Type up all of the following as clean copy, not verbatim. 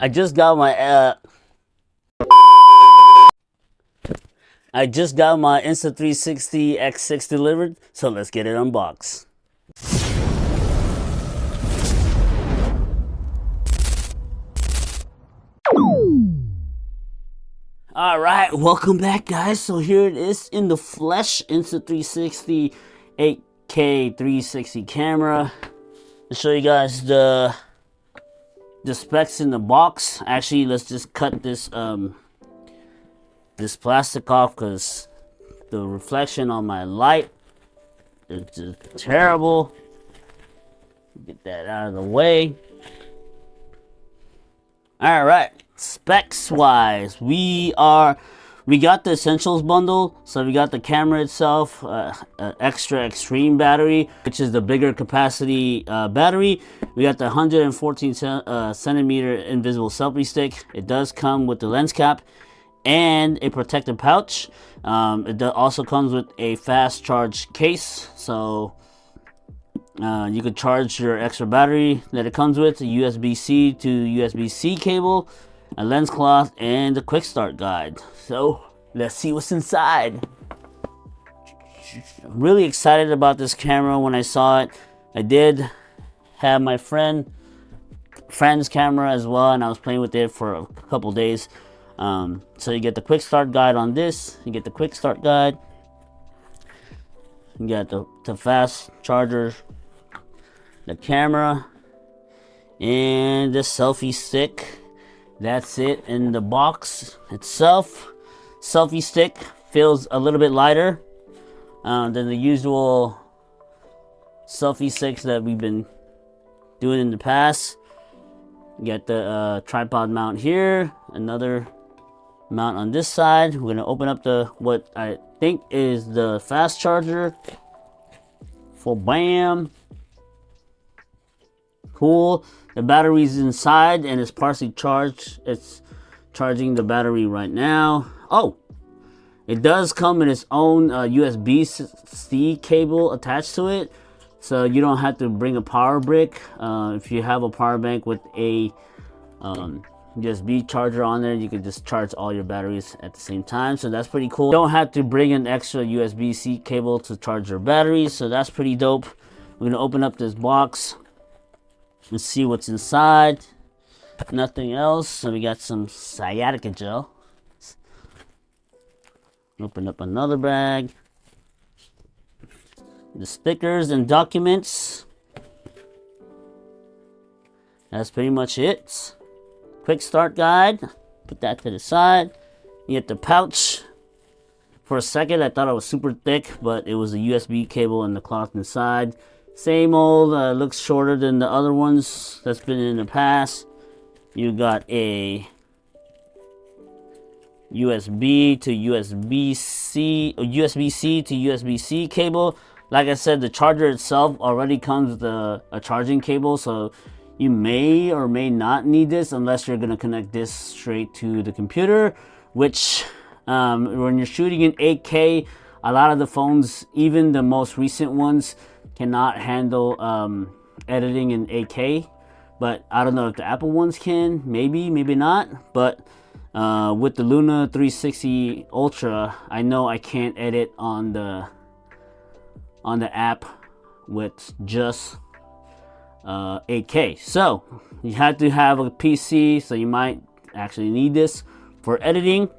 I just got my Insta360 X6 delivered, so let's get it unboxed. Alright, welcome back guys. So here it is in the flesh, Insta360 8K 360 camera. To show you guys the specs in the box. Actually, let's just cut this this plastic off because the reflection on my light is just terrible. Get that out of the way. All right, specs wise, we got the essentials bundle. So we got the camera itself, extra extreme battery, which is the bigger capacity battery. We got the 114 centimeter invisible selfie stick. It does come with the lens cap and a protective pouch. It also comes with a fast charge case, so you could charge your extra battery that it comes with, a USB-C to USB-C cable, a lens cloth, and a quick start guide. So let's see what's inside. I'm really excited about this camera. When I saw it, I did have my friend's camera as well, and I was playing with it for a couple days. So you get the quick start guide on this. You get the quick start guide. You got the fast charger, the camera, and the selfie stick. That's it in the box itself. Selfie stick feels a little bit lighter than the usual selfie sticks that we've been doing in the past. You got the tripod mount here, another mount on this side. We're gonna open up what I think is the fast charger. For bam, cool. The battery's inside and it's partially charged. It's charging the battery right now. Oh, it does come in its own USB-C cable attached to it, so you don't have to bring a power brick. If you have a power bank with a USB charger on there, you can just charge all your batteries at the same time, so that's pretty cool. You don't have to bring an extra USB-C cable to charge your batteries, so that's pretty dope. We're gonna open up this box and see what's inside. Nothing else. So we got some sciatica gel. Open up another bag. The stickers and documents. That's pretty much it. Quick start guide. Put that to the side. You get the pouch. For a second I thought it was super thick, but it was a USB cable and the cloth inside. Same old, looks shorter than the other ones that's been in the past. You got a USB to USB-C, or USB-C to USB-C cable. Like I said, the charger itself already comes with a charging cable, so you may or may not need this unless you're gonna connect this straight to the computer, which when you're shooting in 8K, a lot of the phones, even the most recent ones, cannot handle editing in 8K. But I don't know if the Apple ones can. Maybe not. But with the Luna 360 Ultra, I know I can't edit on the app with just 8K. So you have to have a PC, so you might actually need this for editing.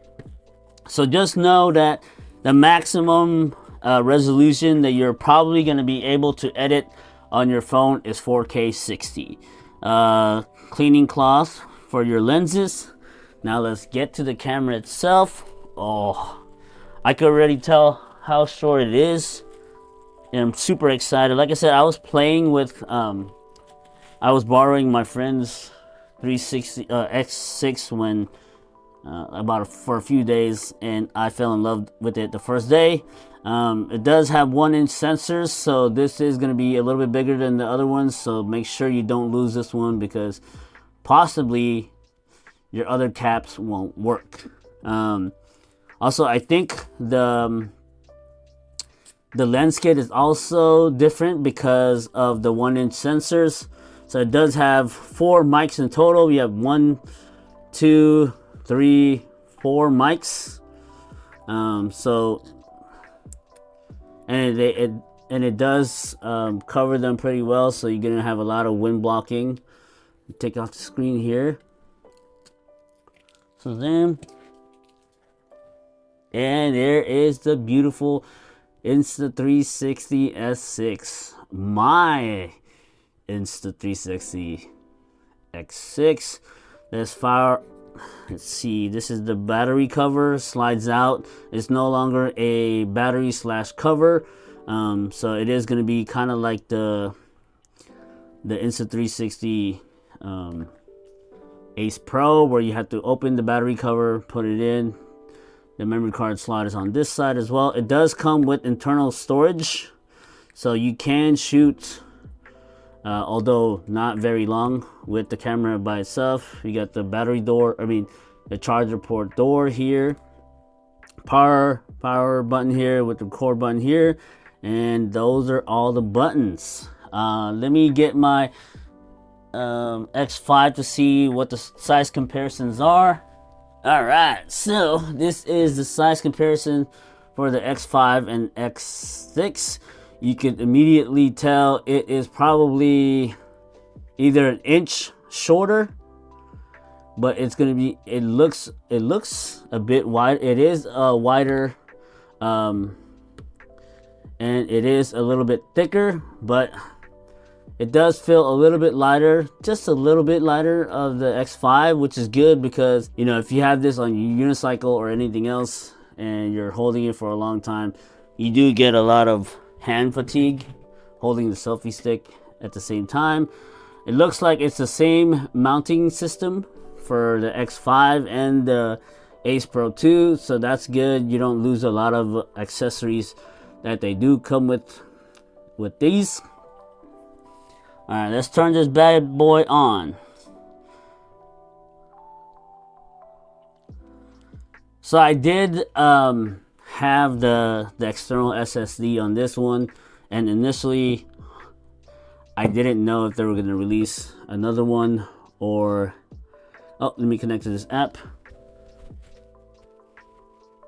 So just know that the maximum resolution that you're probably going to be able to edit on your phone is 4K 60. Cleaning cloth for your lenses. Now let's get to the camera itself. Oh, I could already tell how short it is, and I'm super excited. Like I said, I was playing with I was borrowing my friend's 360 X6 when for a few days, and I fell in love with it the first day. It does have 1-inch sensors, so this is going to be a little bit bigger than the other ones, so make sure you don't lose this one because possibly your other caps won't work. Also, I think the lens kit is also different because of the 1-inch sensors. So it does have 4 mics in total. We have one 2, 3, 4 mics. So and it does cover them pretty well, so you're gonna have a lot of wind blocking. Take off the screen here. So then, and there is the beautiful Insta360 X6. My Insta360 X6. Let's fire. Let's see. This is the battery cover. Slides out. It's no longer a battery / cover. So it is going to be kind of like the Insta360 Ace Pro, where you have to open the battery cover, put it in. The memory card slot is on this side as well. It does come with internal storage, so you can shoot, although not very long, with the camera by itself. You got the battery door, the charger port door here, power button here with the record button here, and those are all the buttons. Let me get my X5 to see what the size comparisons are. Alright, so this is the size comparison for the X5 and X6. You can immediately tell it is probably either an inch shorter, but it's gonna be, it looks a bit wide. It is wider, and it is a little bit thicker, but it does feel a little bit lighter, just a little bit lighter of the X5, which is good because, you know, if you have this on your unicycle or anything else and you're holding it for a long time, you do get a lot of hand fatigue holding the selfie stick at the same time. It looks like it's the same mounting system for the X5 and the Ace Pro 2, so that's good. You don't lose a lot of accessories that they do come with these. Alright, let's turn this bad boy on. So I did have the external SSD on this one, and initially I didn't know if they were going to release another one or... Oh, let me connect to this app.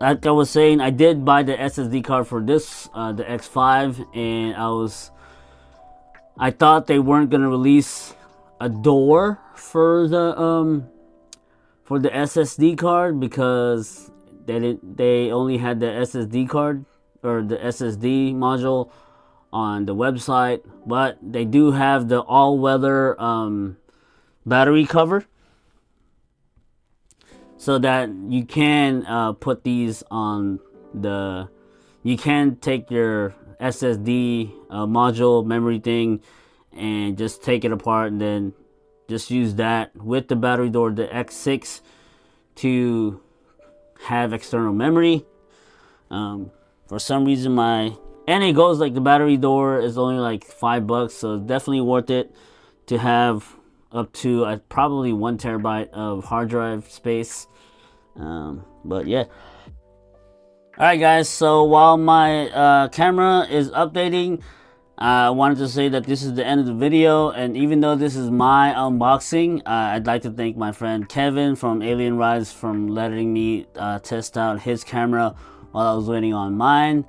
Like I was saying, I did buy the SSD card for this, the X5, and I thought they weren't gonna release a door for the SSD card because they only had the SSD card or the SSD module on the website, but they do have the all-weather battery cover, so that you can put these on the... You can take your SSD module memory thing and just take it apart and then just use that with the battery door, the X6, to have external memory. For some reason and it goes like the battery door is only like $5, so it's definitely worth it to have up to probably 1 terabyte of hard drive space. But yeah. Alright guys, so while my camera is updating, I wanted to say that this is the end of the video, and even though this is my unboxing, I'd like to thank my friend Kevin from Alien Rides for letting me test out his camera while I was waiting on mine.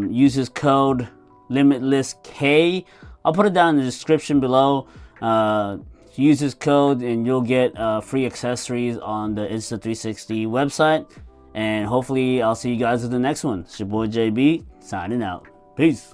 Use his code LimitlessK. I'll put it down in the description below. Use his code and you'll get free accessories on the Insta360 website. And hopefully I'll see you guys in the next one. It's your boy JB, signing out. Peace.